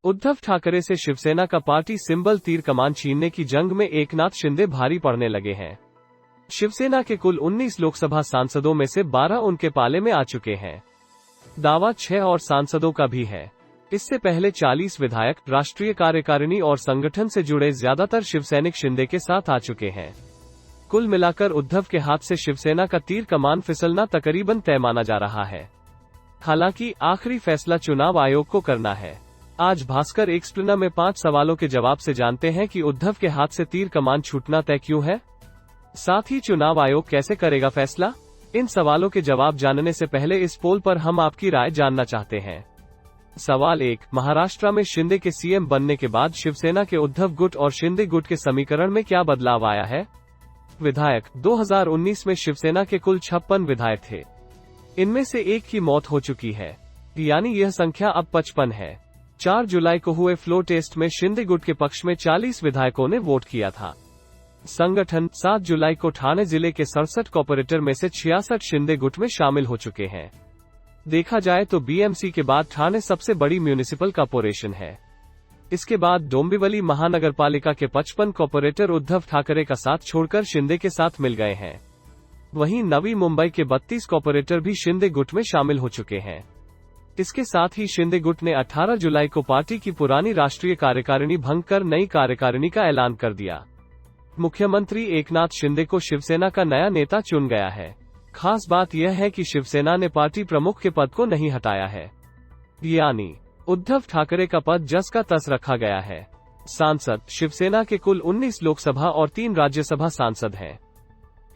उद्धव ठाकरे से शिवसेना का party symbol तीर कमान छीनने की जंग में एकनाथ शिंदे भारी पड़ने लगे हैं। शिवसेना के कुल 19 लोकसभा सांसदों में से 12 उनके पाले में आ चुके हैं। दावा 6 और सांसदों का भी है। इससे पहले 40 विधायक राष्ट्रीय कार्यकारिणी और संगठन से जुड़े ज्यादातर शिवसैनिक शिंदे के साथ आ चुके हैं। कुल मिलाकर उद्धव के हाथ से शिवसेना का तीर कमान फिसलना तकरीबन तय माना जा रहा है। हालांकि आखिरी फैसला चुनाव आयोग को करना है। आज भास्कर एक्सप्लेनर में 5 सवालों के जवाब से जानते हैं कि उद्धव के हाथ से तीर कमान छूटना तय क्यों है, साथ ही चुनाव आयोग कैसे करेगा फैसला। इन सवालों के जवाब जानने से पहले इस पोल पर हम आपकी राय जानना चाहते हैं। सवाल 1, महाराष्ट्र में शिंदे के सीएम बनने के बाद शिवसेना के उद्धव गुट और शिंदे गुट के समीकरण में क्या बदलाव आया है। विधायक 2019 में शिवसेना के कुल 56 विधायक थे। इनमें से एक की मौत हो चुकी है, यानी यह संख्या अब 55 है। 4 जुलाई को हुए फ्लोर टेस्ट में शिंदे गुट के पक्ष में 40 विधायकों ने वोट किया था। संगठन 7 जुलाई को ठाणे जिले के 67 कॉर्पोरेटर में से 66 शिंदे गुट में शामिल हो चुके हैं। देखा जाए तो बीएमसी के बाद ठाणे सबसे बड़ी म्यूनिसिपल कॉर्पोरेशन है। इसके बाद डोंबिवली महानगरपालिका के 55 कॉर्पोरेटर उद्धव ठाकरे का साथ छोड़कर शिंदे के साथ मिल गए हैं। वहीं नवी मुंबई के 32 कॉर्पोरेटर भी शिंदे गुट में शामिल हो चुके हैं। इसके साथ ही शिंदे गुट ने 18 जुलाई को पार्टी की पुरानी राष्ट्रीय कार्यकारिणी भंग कर नई कार्यकारिणी का ऐलान कर दिया। मुख्यमंत्री एकनाथ शिंदे को शिवसेना का नया नेता चुन गया है। खास बात यह है कि शिवसेना ने पार्टी प्रमुख के पद को नहीं हटाया है, यानी उद्धव ठाकरे का पद जस का तस रखा गया है। सांसद शिवसेना के कुल 19 लोकसभा और 3 राज्यसभा सांसद हैं।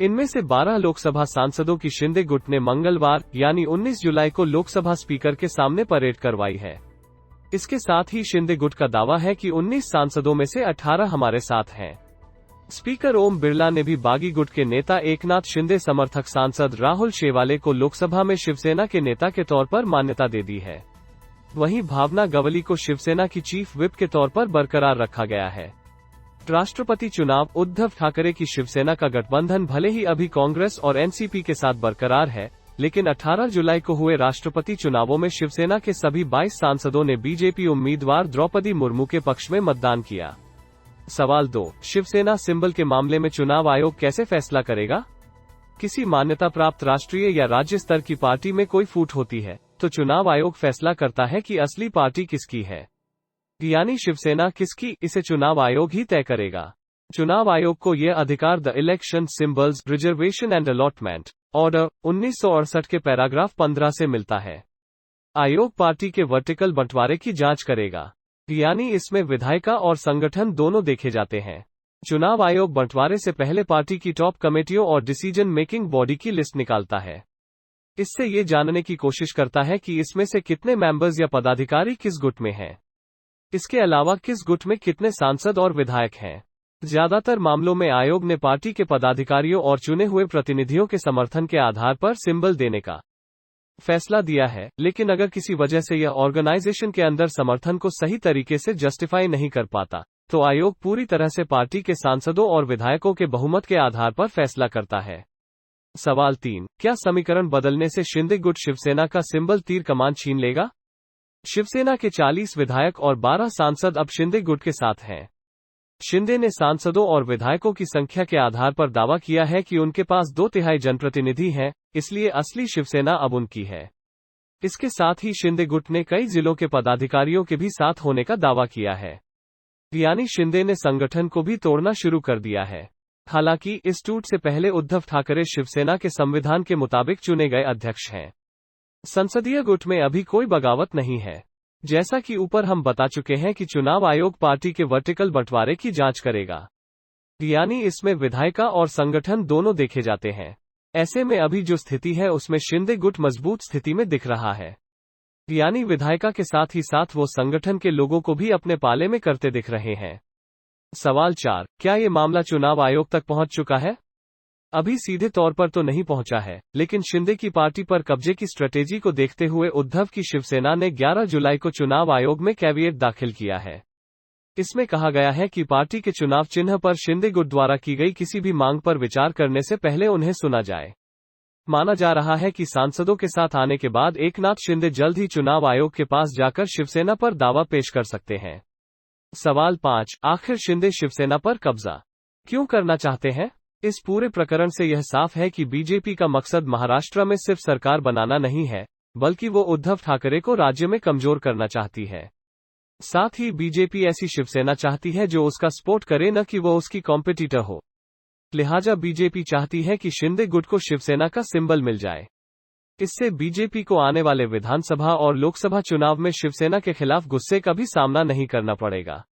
इनमें से 12 लोकसभा सांसदों की शिंदे गुट ने मंगलवार यानी 19 जुलाई को लोकसभा स्पीकर के सामने परेड करवाई है। इसके साथ ही शिंदे गुट का दावा है कि 19 सांसदों में से 18 हमारे साथ हैं। स्पीकर ओम बिरला ने भी बागी गुट के नेता एकनाथ शिंदे समर्थक सांसद राहुल शेवाले को लोकसभा में शिवसेना के नेता के तौर पर मान्यता दे दी है। वहीं भावना गवली को शिवसेना की चीफ व्हिप के तौर पर बरकरार रखा गया है। राष्ट्रपति चुनाव उद्धव ठाकरे की शिवसेना का गठबंधन भले ही अभी कांग्रेस और एनसीपी के साथ बरकरार है, लेकिन 18 जुलाई को हुए राष्ट्रपति चुनावों में शिवसेना के सभी 22 सांसदों ने बीजेपी उम्मीदवार द्रौपदी मुर्मू के पक्ष में मतदान किया। सवाल 2, शिवसेना सिंबल के मामले में चुनाव आयोग कैसे फैसला करेगा। किसी मान्यता प्राप्त राष्ट्रीय या राज्य स्तर की पार्टी में कोई फूट होती है तो चुनाव आयोग फैसला करता है कि असली पार्टी किसकी है, यानी शिवसेना किसकी, इसे चुनाव आयोग ही तय करेगा। चुनाव आयोग को यह अधिकार the election symbols reservation and allotment order 1968 के पैराग्राफ 15 से मिलता है। आयोग पार्टी के वर्टिकल बंटवारे की जांच करेगा, यानी इसमें विधायिका और संगठन दोनों देखे जाते हैं। चुनाव आयोग बंटवारे से पहले पार्टी की टॉप कमेटियों और डिसीजन मेकिंग बॉडी की लिस्ट निकालता है। इससे ये जानने की कोशिश करता है कि इसमें से कितने मेंबर्स या पदाधिकारी किस गुट में हैं। इसके अलावा किस गुट में कितने सांसद और विधायक हैं। ज्यादातर मामलों में आयोग ने पार्टी के पदाधिकारियों और चुने हुए प्रतिनिधियों के समर्थन के आधार पर सिंबल देने का फैसला दिया है, लेकिन अगर किसी वजह से यह ऑर्गेनाइजेशन के अंदर समर्थन को सही तरीके से जस्टिफाई नहीं कर पाता, तो आयोग पूरी तरह से पार्टी के सांसदों और विधायकों के बहुमत के आधार पर फैसला करता है। सवाल 3, क्या समीकरण बदलने से शिंदे गुट शिवसेना का सिंबल तीर कमान छीन लेगा। शिवसेना के 40 विधायक और 12 सांसद अब शिंदे गुट के साथ हैं। शिंदे ने सांसदों और विधायकों की संख्या के आधार पर दावा किया है कि उनके पास 2/3 जनप्रतिनिधि हैं, इसलिए असली शिवसेना अब उनकी है। इसके साथ ही शिंदे गुट ने कई जिलों के पदाधिकारियों के भी साथ होने का दावा किया है, यानी शिंदे ने संगठन को भी तोड़ना शुरू कर दिया है। हालांकि इस टूट से पहले उद्धव ठाकरे शिवसेना के संविधान के मुताबिक चुने गए अध्यक्ष हैं। संसदीय गुट में अभी कोई बगावत नहीं है। जैसा कि ऊपर हम बता चुके हैं कि चुनाव आयोग पार्टी के वर्टिकल बंटवारे की जांच करेगा, यानी इसमें विधायिका और संगठन दोनों देखे जाते हैं। ऐसे में अभी जो स्थिति है उसमें शिंदे गुट मजबूत स्थिति में दिख रहा है, यानी विधायिका के साथ ही साथ वो संगठन के लोगों को भी अपने पाले में करते दिख रहे हैं। सवाल 4, क्या ये मामला चुनाव आयोग तक पहुंच चुका है। अभी सीधे तौर पर तो नहीं पहुंचा है, लेकिन शिंदे की पार्टी पर कब्जे की स्ट्रेटेजी को देखते हुए उद्धव की शिवसेना ने 11 जुलाई को चुनाव आयोग में कैविएट दाखिल किया है। इसमें कहा गया है कि पार्टी के चुनाव चिन्ह पर शिंदे गुट द्वारा की गई किसी भी मांग पर विचार करने से पहले उन्हें सुना जाए। माना जा रहा है कि सांसदों के साथ आने के बाद एकनाथ शिंदे जल्द ही चुनाव आयोग के पास जाकर शिवसेना पर दावा पेश कर सकते हैं। सवाल 5, आखिर शिंदे शिवसेना पर कब्जा क्यों करना चाहते हैं? इस पूरे प्रकरण से यह साफ है कि बीजेपी का मकसद महाराष्ट्र में सिर्फ सरकार बनाना नहीं है, बल्कि वो उद्धव ठाकरे को राज्य में कमजोर करना चाहती है। साथ ही बीजेपी ऐसी शिवसेना चाहती है जो उसका सपोर्ट करे, न कि वो उसकी कॉम्पिटिटर हो। लिहाजा बीजेपी चाहती है कि शिंदे गुट को शिवसेना का सिंबल मिल जाए। इससे बीजेपी को आने वाले विधानसभा और लोकसभा चुनाव में शिवसेना के खिलाफ गुस्से का भी सामना नहीं करना पड़ेगा।